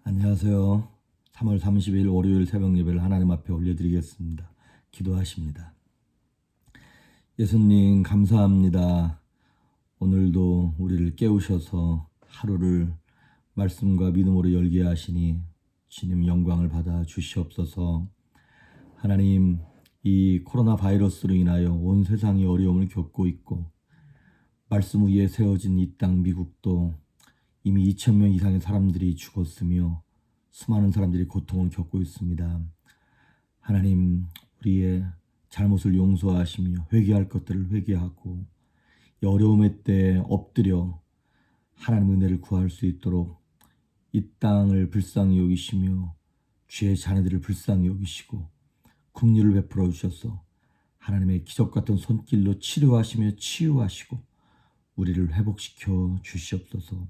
안녕하세요. 3월 30일 월요일 새벽 예배를 하나님 앞에 올려드리겠습니다. 기도하십니다. 예수님 감사합니다. 오늘도 우리를 깨우셔서 하루를 말씀과 믿음으로 열게 하시니 주님 영광을 받아 주시옵소서. 하나님, 이 코로나 바이러스로 인하여 온 세상이 어려움을 겪고 있고 말씀 위에 세워진 이 땅 미국도 이미 2,000명 이상의 사람들이 죽었으며 수많은 사람들이 고통을 겪고 있습니다. 하나님, 우리의 잘못을 용서하시며 회개할 것들을 회개하고 이 어려움의 때에 엎드려 하나님의 은혜를 구할 수 있도록 이 땅을 불쌍히 여기시며 주의 자녀들을 불쌍히 여기시고 긍휼을 베풀어 주셔서 하나님의 기적 같은 손길로 치료하시며 치유하시고 우리를 회복시켜 주시옵소서.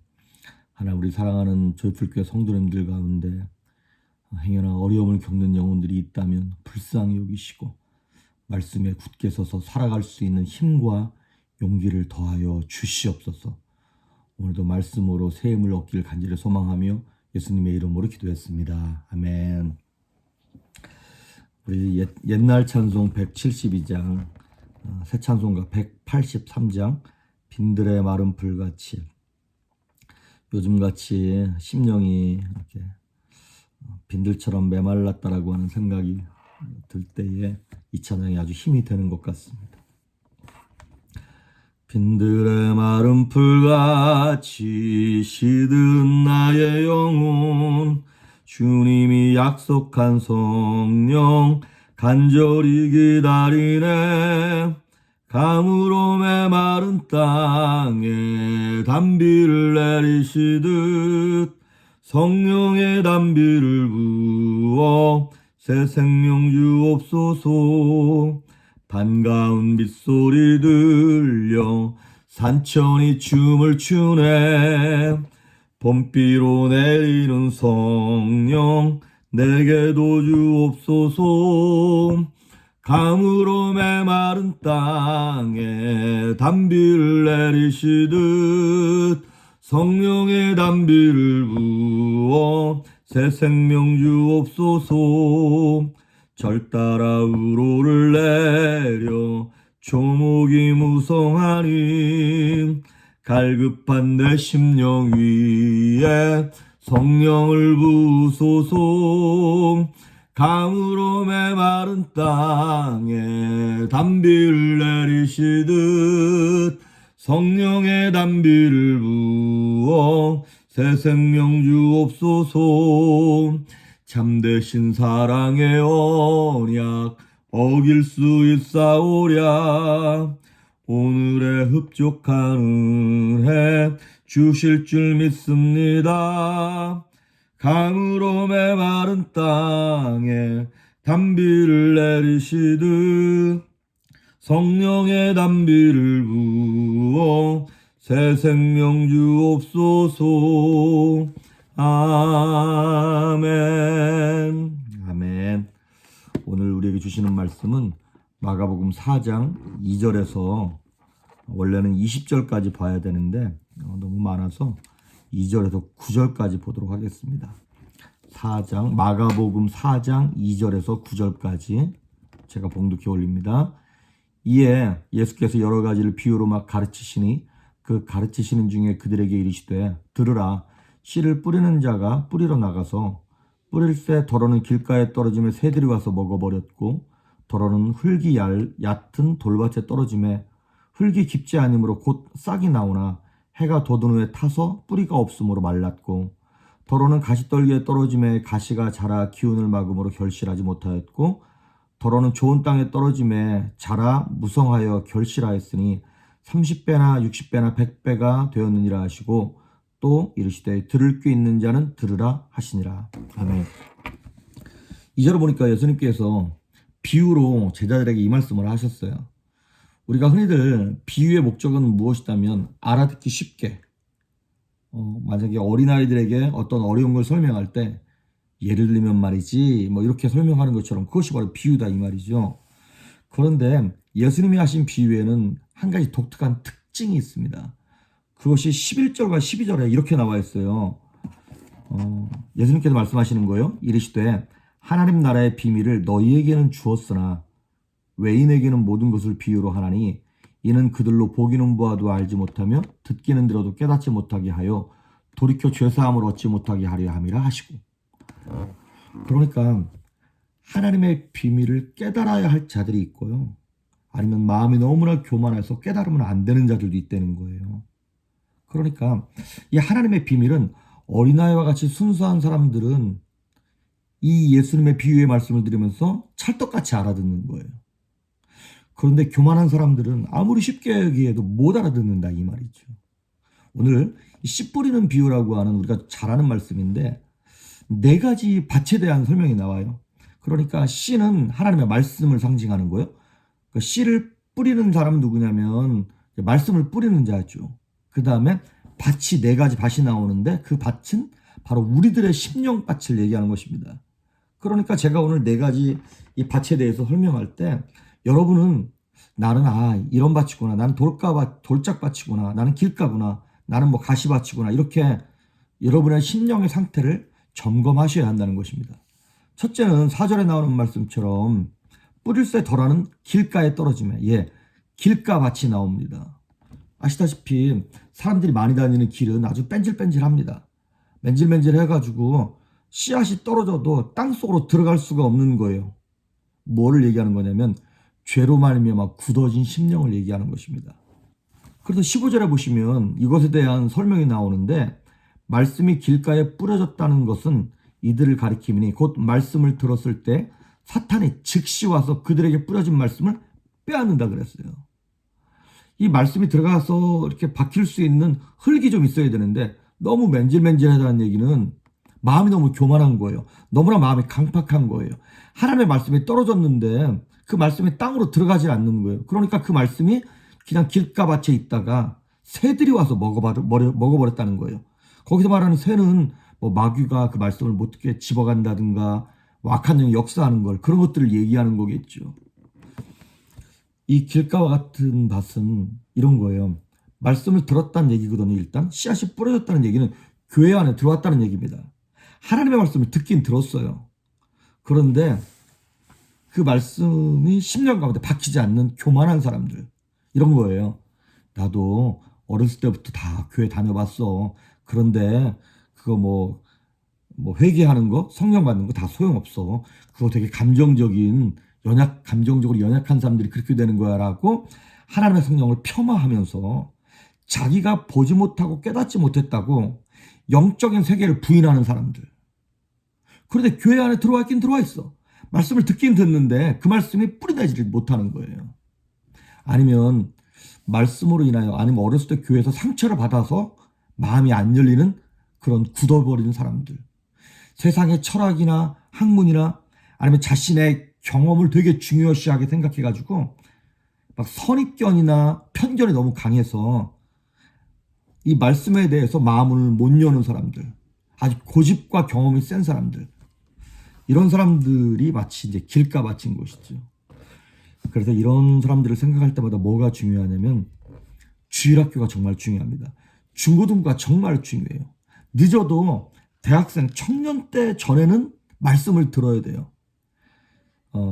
하나님, 우리 사랑하는 조이풀교회 성도님들 가운데 행여나 어려움을 겪는 영혼들이 있다면 불쌍히 여기시고 말씀에 굳게 서서 살아갈 수 있는 힘과 용기를 더하여 주시옵소서. 오늘도 말씀으로 새 힘을 얻기를 간절히 소망하며 예수님의 이름으로 기도했습니다. 아멘. 우리 옛날 찬송 172장, 새 찬송가 183장, 빈들의 마른 풀같이, 요즘같이 심령이 이렇게 빈들처럼 메말랐다라고 하는 생각이 들 때에 이 찬양이 아주 힘이 되는 것 같습니다. 빈들의 마른 풀같이 시든 나의 영혼, 주님이 약속한 성령 간절히 기다리네. 감으로 메마른 땅에 단비를 내리시듯 성령의 단비를 부어 새 생명 주옵소서. 반가운 빗소리 들려 산천이 춤을 추네. 봄비로 내리는 성령 내게도 주옵소서. 감으로 메마른 땅에 단비를 내리시듯 성령의 단비를 부어 새 생명 주옵소서. 절 따라 우로를 내려 조목이 무성하니 갈급한 내 심령 위에 성령을 부소서. 감으로 메마른 땅에 단비를 내리시듯 성령의 단비를 부어 새 생명 주옵소서. 참되신 사랑의 언약 어길 수 있사오랴. 오늘의 흡족한 은혜 주실 줄 믿습니다. 강으로 메마른 땅에 단비를 내리시듯 성령의 단비를 부어 새 생명 주옵소서. 아멘. 아멘. 오늘 우리에게 주시는 말씀은 마가복음 4장 2절에서 원래는 20절까지 봐야 되는데 너무 많아서 2절에서 9절까지 보도록 하겠습니다. 마가복음 4장 2절에서 9절까지 제가 봉독해 올립니다. 이에 예수께서 여러 가지를 비유로 막 가르치시니 그 가르치시는 중에 그들에게 이르시되 들으라. 씨를 뿌리는 자가 뿌리러 나가서 뿌릴새 더러는 길가에 떨어지며 새들이 와서 먹어버렸고 더러는 흙이 얕은 돌밭에 떨어지며 흙이 깊지 아니므로 곧 싹이 나오나 해가 돋은 후에 타서 뿌리가 없으므로 말랐고 더러는 가시떨기에 떨어지매 가시가 자라 기운을 막음으로 결실하지 못하였고 더러는 좋은 땅에 떨어지매 자라 무성하여 결실하였으니 30배나 60배나 100배가 되었느니라 하시고 또 이르시되 들을 귀 있는 자는 들으라 하시니라. 아멘. 2절을 보니까 예수님께서 비유로 제자들에게 이 말씀을 하셨어요. 우리가 흔히들 비유의 목적은 무엇이다면 알아듣기 쉽게 만약에 어린아이들에게 어떤 어려운 걸 설명할 때 예를 들면 말이지 이렇게 설명하는 것처럼 그것이 바로 비유다 이 말이죠. 그런데 예수님이 하신 비유에는 한 가지 독특한 특징이 있습니다. 그것이 11절과 12절에 이렇게 나와 있어요. 예수님께서 말씀하시는 거예요. 이르시되 하나님 나라의 비밀을 너희에게는 주었으나 외인에게는 모든 것을 비유로 하나니 이는 그들로 보기는 보아도 알지 못하며 듣기는 들어도 깨닫지 못하게 하여 돌이켜 죄사함을 얻지 못하게 하려 함이라 하시고. 그러니까 하나님의 비밀을 깨달아야 할 자들이 있고요. 아니면 마음이 너무나 교만해서 깨달으면 안 되는 자들도 있다는 거예요. 그러니까 이 하나님의 비밀은 어린아이와 같이 순수한 사람들은 이 예수님의 비유의 말씀을 들으면서 찰떡같이 알아듣는 거예요. 그런데 교만한 사람들은 아무리 쉽게 얘기해도 못 알아듣는다 이 말이죠. 오늘 씨 뿌리는 비유라고 하는 우리가 잘 아는 말씀인데 네 가지 밭에 대한 설명이 나와요. 그러니까 씨는 하나님의 말씀을 상징하는 거예요. 그 씨를 뿌리는 사람은 누구냐면 말씀을 뿌리는 자죠. 그 다음에 밭이 네 가지 밭이 나오는데 그 밭은 바로 우리들의 심령밭을 얘기하는 것입니다. 그러니까 제가 오늘 네 가지 이 밭에 대해서 설명할 때 여러분은 나는 이런 밭이구나, 나는 돌짝밭이구나, 나는 길가구나, 나는 뭐 가시밭이구나, 이렇게 여러분의 심령의 상태를 점검하셔야 한다는 것입니다. 첫째는 4절에 나오는 말씀처럼 뿌릴새 덜하는 길가에 떨어지면 길가밭이 나옵니다. 아시다시피 사람들이 많이 다니는 길은 아주 뺀질뺀질합니다. 맨질맨질 해가지고 씨앗이 떨어져도 땅속으로 들어갈 수가 없는 거예요. 뭐를 얘기하는 거냐면 죄로 말미암아 굳어진 심령을 얘기하는 것입니다. 그래서 15절에 보시면 이것에 대한 설명이 나오는데 말씀이 길가에 뿌려졌다는 것은 이들을 가리키니 곧 말씀을 들었을 때 사탄이 즉시 와서 그들에게 뿌려진 말씀을 빼앗는다 그랬어요. 이 말씀이 들어가서 이렇게 박힐 수 있는 흙이 좀 있어야 되는데 너무 맨질맨질하다는 얘기는 마음이 너무 교만한 거예요. 너무나 마음이 강팍한 거예요. 하나님의 말씀이 떨어졌는데 그 말씀이 땅으로 들어가지 않는 거예요. 그러니까 그 말씀이 그냥 길가밭에 있다가 새들이 와서 먹어버렸다는 거예요. 거기서 말하는 새는 뭐 마귀가 그 말씀을 못 듣게 집어간다든가 악한 영이 역사하는 걸 그런 것들을 얘기하는 거겠죠. 이 길가와 같은 밭은 이런 거예요. 말씀을 들었다는 얘기거든요. 일단 씨앗이 뿌려졌다는 얘기는 교회 안에 들어왔다는 얘기입니다. 하나님의 말씀을 듣긴 들었어요. 그런데 그 말씀이 심령 가운데 박히지 않는 교만한 사람들, 이런 거예요. 나도 어렸을 때부터 다 교회 다녀봤어. 그런데 그거 뭐 회개하는 거, 성령 받는 거 다 소용없어. 그거 되게 감정적으로 연약한 사람들이 그렇게 되는 거야라고 하나님의 성령을 폄하하면서 자기가 보지 못하고 깨닫지 못했다고 영적인 세계를 부인하는 사람들. 그런데 교회 안에 들어와 있긴 들어와 있어. 말씀을 듣긴 듣는데 그 말씀이 뿌리내지를 못하는 거예요. 아니면 말씀으로 인하여 아니면 어렸을 때 교회에서 상처를 받아서 마음이 안 열리는 그런 굳어버리는 사람들. 세상의 철학이나 학문이나 아니면 자신의 경험을 되게 중요시하게 생각해가지고 막 선입견이나 편견이 너무 강해서 이 말씀에 대해서 마음을 못 여는 사람들, 아주 고집과 경험이 센 사람들, 이런 사람들이 마치 이제 길가밭인 것이죠. 그래서 이런 사람들을 생각할 때마다 뭐가 중요하냐면 주일학교가 정말 중요합니다. 중고등부가 정말 중요해요. 늦어도 대학생, 청년 때 전에는 말씀을 들어야 돼요.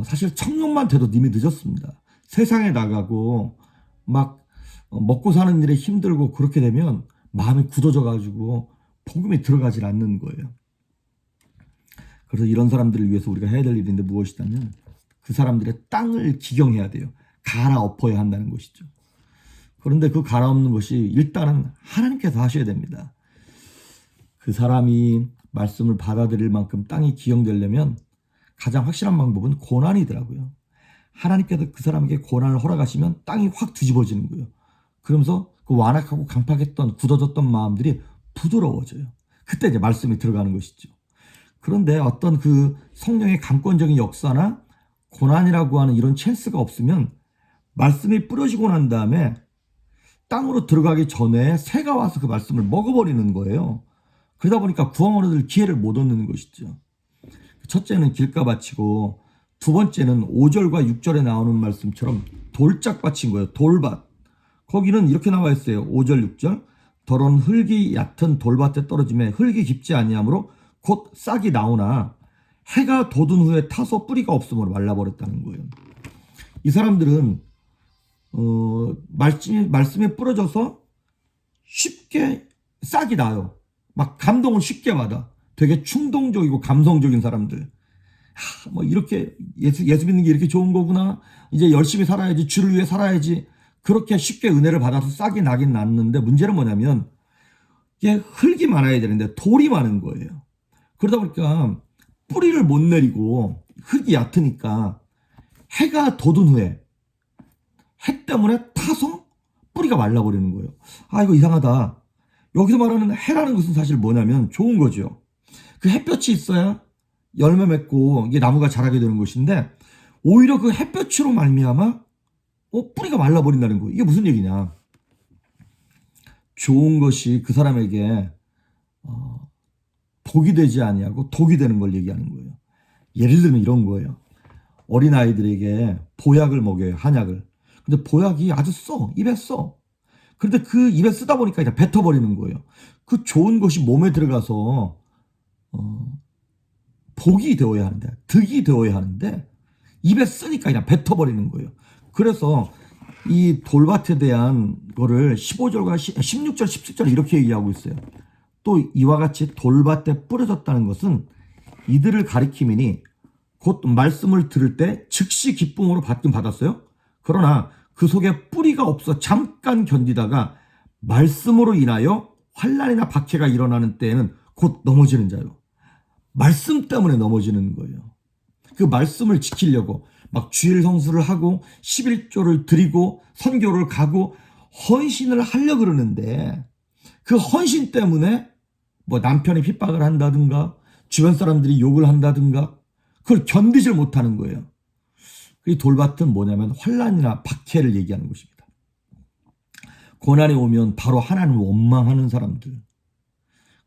사실 청년만 돼도 이미 늦었습니다. 세상에 나가고 막 먹고 사는 일에 힘들고 그렇게 되면 마음이 굳어져 가지고 복음이 들어가질 않는 거예요. 그래서 이런 사람들을 위해서 우리가 해야 될 일인데 무엇이냐면 그 사람들의 땅을 기경해야 돼요. 갈아엎어야 한다는 것이죠. 그런데 그 갈아엎는 것이 일단은 하나님께서 하셔야 됩니다. 그 사람이 말씀을 받아들일 만큼 땅이 기경되려면 가장 확실한 방법은 고난이더라고요. 하나님께서 그 사람에게 고난을 허락하시면 땅이 확 뒤집어지는 거예요. 그러면서 그 완악하고 강팍했던 굳어졌던 마음들이 부드러워져요. 그때 이제 말씀이 들어가는 것이죠. 그런데 어떤 그 성령의 강권적인 역사나 고난이라고 하는 이런 찬스가 없으면 말씀이 뿌려지고 난 다음에 땅으로 들어가기 전에 새가 와서 그 말씀을 먹어버리는 거예요. 그러다 보니까 구원을 얻을 기회를 못 얻는 것이죠. 첫째는 길가밭이고 두 번째는 5절과 6절에 나오는 말씀처럼 돌짝밭인 거예요. 돌밭. 거기는 이렇게 나와 있어요. 5절 6절. 더러운 흙이 얕은 돌밭에 떨어짐에 흙이 깊지 아니하므로 곧 싹이 나오나 해가 돋은 후에 타서 뿌리가 없으므로 말라버렸다는 거예요. 이 사람들은 말씀에 부러져서 쉽게 싹이 나요. 막 감동을 쉽게 받아. 되게 충동적이고 감성적인 사람들. 뭐 이렇게 예수 믿는 게 이렇게 좋은 거구나. 이제 열심히 살아야지, 주를 위해 살아야지. 그렇게 쉽게 은혜를 받아서 싹이 나긴 났는데, 문제는 뭐냐면 이게 흙이 많아야 되는데 돌이 많은 거예요. 그러다 보니까 뿌리를 못 내리고 흙이 얕으니까 해가 돋은 후에 해 때문에 타서 뿌리가 말라버리는 거예요. 아, 이거 이상하다. 여기서 말하는 해라는 것은 사실 뭐냐면 좋은 거죠. 그 햇볕이 있어야 열매 맺고 이게 나무가 자라게 되는 것인데, 오히려 그 햇볕으로 말미암아 뿌리가 말라버린다는 거예요. 이게 무슨 얘기냐. 좋은 것이 그 사람에게 복이 되지 아니하고 독이 되는 걸 얘기하는 거예요. 예를 들면 이런 거예요. 어린아이들에게 보약을 먹여요. 한약을. 근데 보약이 아주 입에 써. 그런데 그 입에 쓰다 보니까 이제 뱉어버리는 거예요. 그 좋은 것이 몸에 들어가서 복이 되어야 하는데, 득이 되어야 하는데 입에 쓰니까 그냥 뱉어버리는 거예요. 그래서 이 돌밭에 대한 거를 15절과 16절, 17절 이렇게 얘기하고 있어요. 또 이와 같이 돌밭에 뿌려졌다는 것은 이들을 가리킴이니 곧 말씀을 들을 때 즉시 기쁨으로 받긴 받았어요. 그러나 그 속에 뿌리가 없어 잠깐 견디다가 말씀으로 인하여 환난이나 박해가 일어나는 때에는 곧 넘어지는 자요. 말씀 때문에 넘어지는 거예요. 그 말씀을 지키려고 막 주일 성수를 하고 11조를 드리고 선교를 가고 헌신을 하려고 그러는데, 그 헌신 때문에 뭐 남편이 핍박을 한다든가 주변 사람들이 욕을 한다든가 그걸 견디질 못하는 거예요. 이 돌밭은 뭐냐면 환난이나 박해를 얘기하는 것입니다. 고난이 오면 바로 하나님을 원망하는 사람들.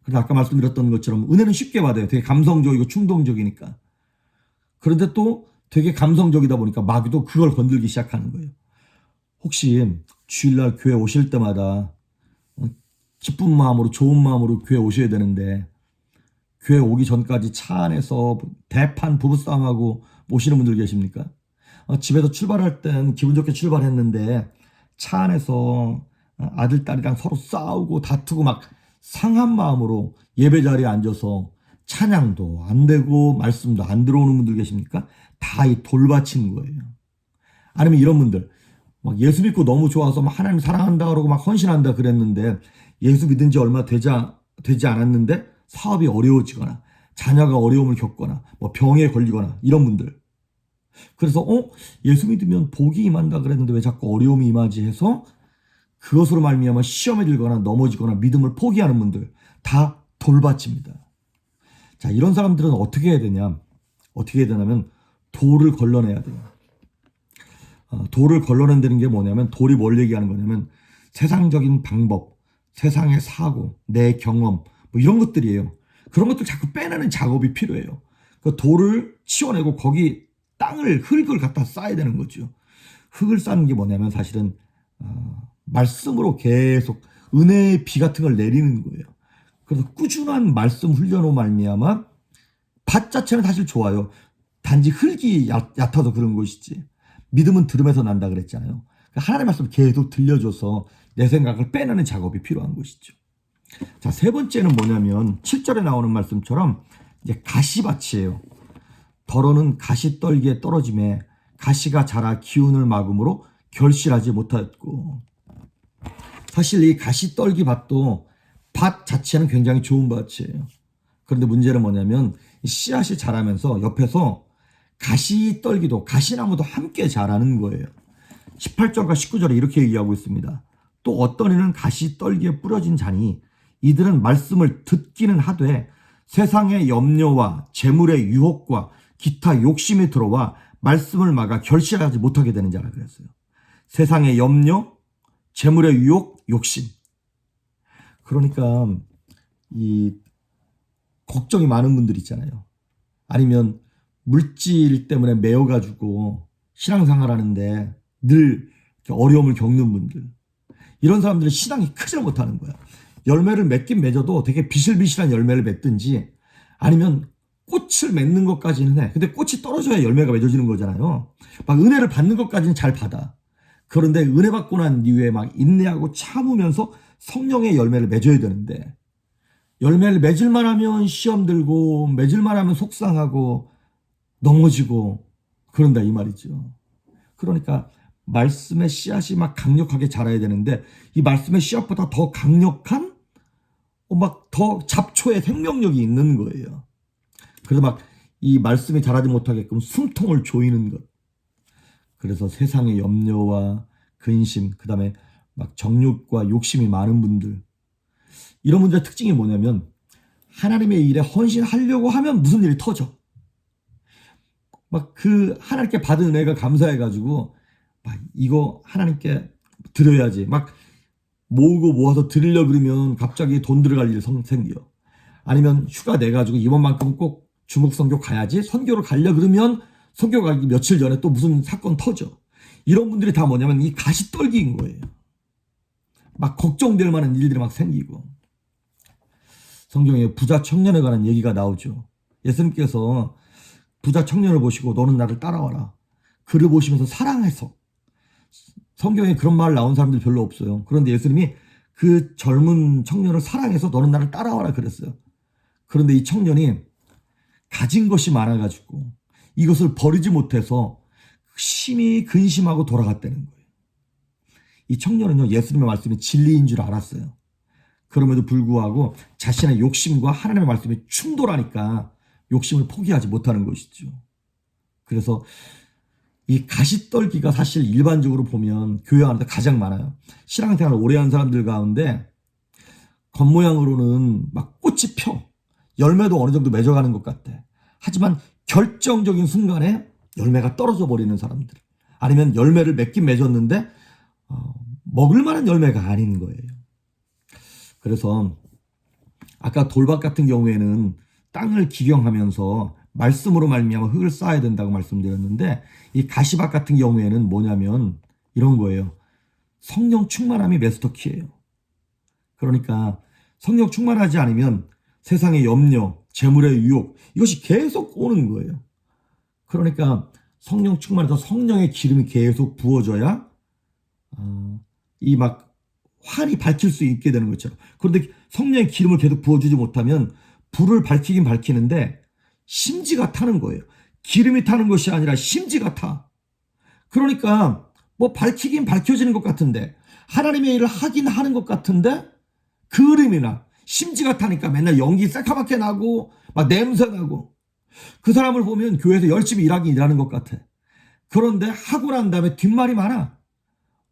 그래서 아까 말씀드렸던 것처럼 은혜는 쉽게 받아요. 되게 감성적이고 충동적이니까. 그런데 또 되게 감성적이다 보니까 마귀도 그걸 건들기 시작하는 거예요. 혹시 주일날 교회 오실 때마다 기쁜 마음으로, 좋은 마음으로 교회 오셔야 되는데, 교회 오기 전까지 차 안에서 대판 부부싸움하고 오시는 분들 계십니까? 집에서 출발할 땐 기분 좋게 출발했는데 차 안에서 아들, 딸이랑 서로 싸우고 다투고 막 상한 마음으로 예배 자리에 앉아서 찬양도 안 되고 말씀도 안 들어오는 분들 계십니까? 다 이 돌밭인 거예요. 아니면 이런 분들, 막 예수 믿고 너무 좋아서 막 하나님 사랑한다 그러고 막 헌신한다 그랬는데 예수 믿은 지 얼마 되지 않았는데 사업이 어려워지거나 자녀가 어려움을 겪거나 뭐 병에 걸리거나 이런 분들. 그래서 예수 믿으면 복이 임한다 그랬는데 왜 자꾸 어려움이 임하지 해서 그것으로 말미암아 시험에 들거나 넘어지거나 믿음을 포기하는 분들, 다 돌밭입니다. 자, 이런 사람들은 어떻게 해야 되냐? 어떻게 해야 되냐면 돌을 걸러내야 돼요. 돌을 걸러낸다는 게 뭐냐면, 돌이 뭘 얘기하는 거냐면 세상적인 방법, 세상의 사고, 내 경험 뭐 이런 것들이에요. 그런 것들 자꾸 빼내는 작업이 필요해요. 그 돌을 치워내고 거기 흙을 갖다 쌓아야 되는 거죠. 흙을 쌓는 게 뭐냐면 사실은 말씀으로 계속 은혜의 비 같은 걸 내리는 거예요. 그래서 꾸준한 말씀 훈련으로 말미암아 밭 자체는 사실 좋아요. 단지 흙이 얕아서 그런 것이지. 믿음은 들음에서 난다 그랬잖아요. 하나님의 말씀을 계속 들려줘서 내 생각을 빼내는 작업이 필요한 것이죠. 자, 세 번째는 뭐냐면 7절에 나오는 말씀처럼 이제 가시밭이에요. 더러는 가시떨기에 떨어짐에 가시가 자라 기운을 막음으로 결실하지 못하였고, 사실 이 가시떨기 밭도 밭 자체는 굉장히 좋은 밭이에요. 그런데 문제는 뭐냐면 씨앗이 자라면서 옆에서 가시떨기도 가시나무도 함께 자라는 거예요. 18절과 19절에 이렇게 얘기하고 있습니다. 또 어떤 이는 가시떨기에 뿌려진 자니 이들은 말씀을 듣기는 하되 세상의 염려와 재물의 유혹과 기타 욕심이 들어와 말씀을 막아 결실하지 못하게 되는 자라 그랬어요. 세상의 염려, 재물의 유혹, 욕심. 그러니까 이 걱정이 많은 분들 있잖아요. 아니면 물질 때문에 매여가지고 신앙생활 하는데 늘 어려움을 겪는 분들. 이런 사람들은 신앙이 크지 못하는 거야. 열매를 맺긴 맺어도 되게 비실비실한 열매를 맺든지 아니면 꽃을 맺는 것까지는 해. 근데 꽃이 떨어져야 열매가 맺어지는 거잖아요. 막 은혜를 받는 것까지는 잘 받아. 그런데 은혜 받고 난 이후에 막 인내하고 참으면서 성령의 열매를 맺어야 되는데 열매를 맺을만 하면 시험 들고 맺을만 하면 속상하고 넘어지고 그런다 이 말이죠. 그러니까 말씀의 씨앗이 막 강력하게 자라야 되는데 이 말씀의 씨앗보다 더 강력한 막 더 잡초의 생명력이 있는 거예요. 그래서 막 이 말씀이 자라지 못하게끔 숨통을 조이는 것. 그래서 세상의 염려와 근심, 그 다음에 막 정욕과 욕심이 많은 분들. 이런 분들의 특징이 뭐냐면 하나님의 일에 헌신하려고 하면 무슨 일이 터져. 막 그 하나님께 받은 은혜가 감사해가지고 막 이거 하나님께 드려야지. 막 모으고 모아서 드리려 그러면 갑자기 돈 들어갈 일이 생겨. 아니면 휴가 내가지고 이번만큼은 꼭 중국 선교 가야지. 선교를 가려 그러면 선교 가기 며칠 전에 또 무슨 사건 터져. 이런 분들이 다 뭐냐면 이 가시떨기인 거예요. 막 걱정될 만한 일들이 막 생기고. 성경에 부자 청년에 관한 얘기가 나오죠. 예수님께서 부자 청년을 보시고 너는 나를 따라와라. 그를 보시면서 사랑해서. 성경에 그런 말 나온 사람들 별로 없어요. 그런데 예수님이 그 젊은 청년을 사랑해서 너는 나를 따라와라 그랬어요. 그런데 이 청년이 가진 것이 많아가지고 이것을 버리지 못해서 심히 근심하고 돌아갔다는 거예요. 이 청년은요, 예수님의 말씀이 진리인 줄 알았어요. 그럼에도 불구하고 자신의 욕심과 하나님의 말씀이 충돌하니까 욕심을 포기하지 못하는 것이죠. 그래서 이 가시떨기가 사실 일반적으로 보면 교회 안에 가장 많아요. 신앙생활을 오래 한 사람들 가운데 겉모양으로는 막 꽃이 펴. 열매도 어느 정도 맺어가는 것 같아. 하지만 결정적인 순간에 열매가 떨어져 버리는 사람들. 아니면 열매를 맺긴 맺었는데 먹을 만한 열매가 아닌 거예요. 그래서 아까 돌밭 같은 경우에는 땅을 기경하면서 말씀으로 말미암아 흙을 쌓아야 된다고 말씀드렸는데 이 가시밭 같은 경우에는 뭐냐면 이런 거예요. 성령 충만함이 마스터키예요. 그러니까 성령 충만하지 않으면 세상의 염려, 재물의 유혹 이것이 계속 오는 거예요. 그러니까 성령 충만해서 성령의 기름이 계속 부어져야 이 막 활이 밝힐 수 있게 되는 것처럼. 그런데 성령의 기름을 계속 부어주지 못하면 불을 밝히긴 밝히는데 심지가 타는 거예요. 기름이 타는 것이 아니라 심지가 타. 그러니까 뭐 밝히긴 밝혀지는 것 같은데 하나님의 일을 하긴 하는 것 같은데 그림이나 심지가 타니까 맨날 연기 새카맣게 나고 막 냄새 나고 그 사람을 보면 교회에서 열심히 일하긴 일하는 것 같아. 그런데 하고 난 다음에 뒷말이 많아.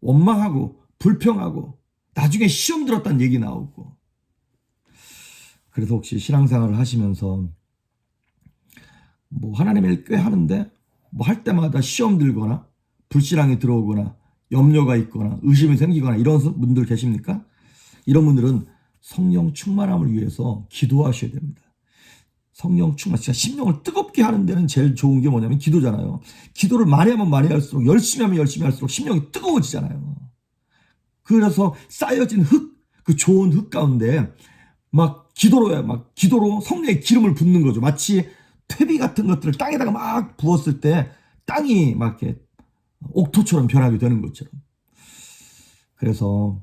원망하고 불평하고 나중에 시험 들었다는 얘기 나오고. 그래서 혹시 신앙생활을 하시면서 뭐 하나님의 일 꽤 하는데 뭐 할 때마다 시험 들거나 불신앙이 들어오거나 염려가 있거나 의심이 생기거나 이런 분들 계십니까? 이런 분들은 성령 충만함을 위해서 기도하셔야 됩니다. 성령 충만, 진짜 심령을 뜨겁게 하는 데는 제일 좋은 게 뭐냐면 기도잖아요. 기도를 많이 하면 많이 할수록 열심히 하면 열심히 할수록 심령이 뜨거워지잖아요. 그래서 쌓여진 흙, 그 좋은 흙 가운데 막 기도로 성령의 기름을 붓는 거죠. 마치 퇴비 같은 것들을 땅에다가 막 부었을 때 땅이 막 이렇게 옥토처럼 변하게 되는 것처럼. 그래서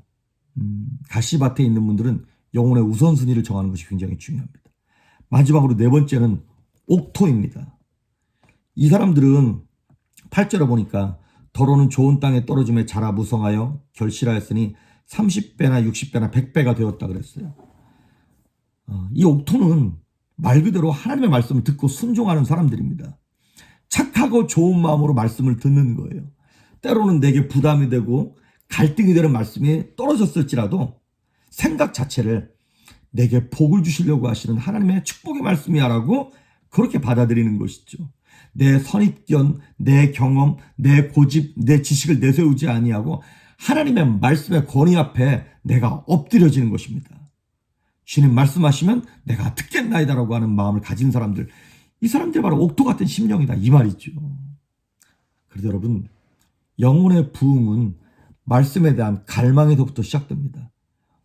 가시밭에 있는 분들은 영혼의 우선순위를 정하는 것이 굉장히 중요합니다. 마지막으로 네 번째는 옥토입니다. 이 사람들은 8절에 보니까 더러는 좋은 땅에 떨어짐에 자라 무성하여 결실하였으니 30배나 60배나 100배가 되었다 그랬어요. 이 옥토는 말 그대로 하나님의 말씀을 듣고 순종하는 사람들입니다. 착하고 좋은 마음으로 말씀을 듣는 거예요. 때로는 내게 부담이 되고 갈등이 되는 말씀이 떨어졌을지라도 생각 자체를 내게 복을 주시려고 하시는 하나님의 축복의 말씀이야 라고 그렇게 받아들이는 것이죠. 내 선입견, 내 경험, 내 고집, 내 지식을 내세우지 아니하고 하나님의 말씀의 권위 앞에 내가 엎드려지는 것입니다. 주님 말씀하시면 내가 듣겠나이다라고 하는 마음을 가진 사람들, 이 사람들이 바로 옥토 같은 심령이다 이 말이죠. 그래서 여러분, 영혼의 부흥은 말씀에 대한 갈망에서부터 시작됩니다.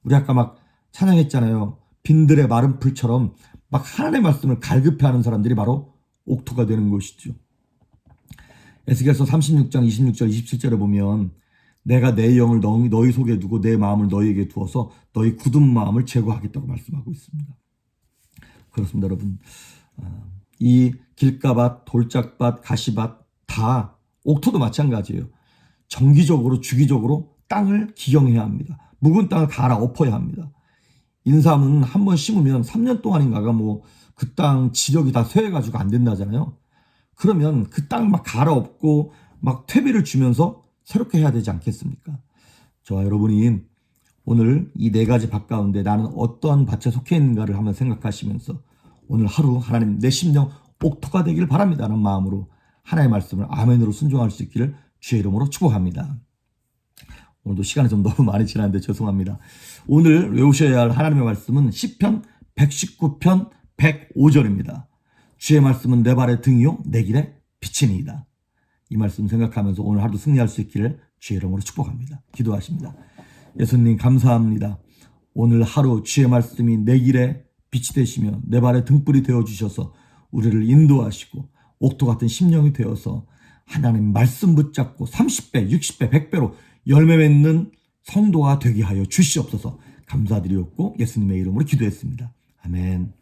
우리 아까 막 찬양했잖아요. 빈들의 마른 풀처럼 막 하나님의 말씀을 갈급해하는 사람들이 바로 옥토가 되는 것이죠. 에스겔서 36장 26절 27절에 보면 내가 내 영을 너희 속에 두고 내 마음을 너희에게 두어서 너희 굳은 마음을 제거하겠다고 말씀하고 있습니다. 그렇습니다, 여러분. 이 길가밭, 돌짝밭, 가시밭 다 옥토도 마찬가지예요. 정기적으로 주기적으로 땅을 기경해야 합니다. 묵은 땅을 갈아엎어야 합니다. 인삼은 한 번 심으면 3년 동안인가가 뭐 그 땅 지력이 다 쇠해가지고 안 된다잖아요. 그러면 그 땅을 막 갈아엎고 막 퇴비를 주면서 새롭게 해야 되지 않겠습니까? 저와 여러분이 오늘 이 네 가지 밭 가운데 나는 어떠한 밭에 속해 있는가를 한번 생각하시면서 오늘 하루 하나님 내 심령 옥토가 되길 바랍니다라는 마음으로 하나님의 말씀을 아멘으로 순종할 수 있기를 주의 이름으로 축복합니다. 오늘도 시간이 좀 너무 많이 지났는데 죄송합니다. 오늘 외우셔야 할 하나님의 말씀은 시편 119편 105절입니다. 주의 말씀은 내 발의 등이요 내 길의 빛이니이다. 이 말씀 생각하면서 오늘 하루 승리할 수 있기를 주의 이름으로 축복합니다. 기도하십니다. 예수님 감사합니다. 오늘 하루 주의 말씀이 내 길에 빛이 되시며 내 발의 등불이 되어주셔서 우리를 인도하시고 옥토 같은 심령이 되어서 하나님 말씀 붙잡고 30배, 60배, 100배로 열매 맺는 성도가 되게 하여 주시옵소서. 감사드리옵고 예수님의 이름으로 기도했습니다. 아멘.